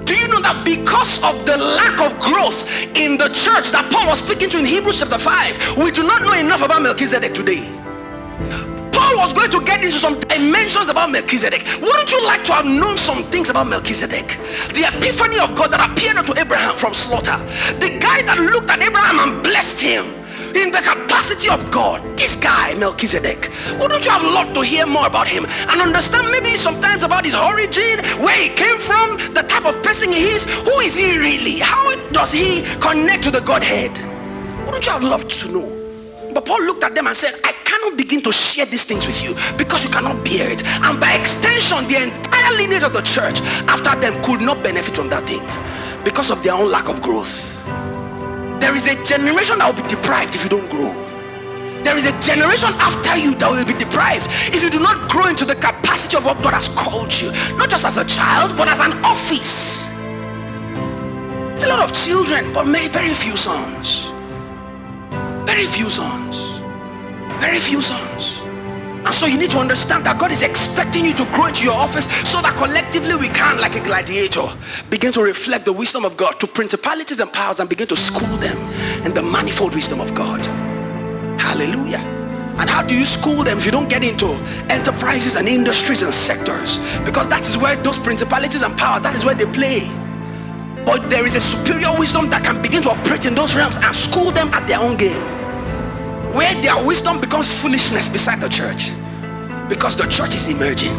Do you know that because of the lack of growth in the church that Paul was speaking to in Hebrews chapter 5, we do not know enough about Melchizedek today? Paul was going to get into some dimensions about Melchizedek. Wouldn't you like to have known some things about Melchizedek? The epiphany of God that appeared unto Abraham from slaughter. The guy that looked at Abraham and blessed him in the capacity of God. This guy, Melchizedek. Wouldn't you have loved to hear more about him and understand maybe sometimes about his origin, where he came from, the type of person he is? Who is he really? How does he connect to the Godhead? Wouldn't you have loved to know? But Paul looked at them and said, I cannot begin to share these things with you because you cannot bear it. And by extension, the entire lineage of the church after them could not benefit from that thing because of their own lack of growth. There is a generation that will be deprived if you don't grow. There is a generation after you that will be deprived if you do not grow into the capacity of what God has called you, not just as a child but as an office. A lot of children, but very few sons. Very few sons. Very few sons. And so you need to understand that God is expecting you to grow into your office so that collectively we can, like a gladiator, begin to reflect the wisdom of God to principalities and powers and begin to school them in the manifold wisdom of God. Hallelujah. And how do you school them if you don't get into enterprises and industries and sectors? Because that is where those principalities and powers, that is where they play. But there is a superior wisdom that can begin to operate in those realms and school them at their own game, where their wisdom becomes foolishness beside the church, because the church is emerging.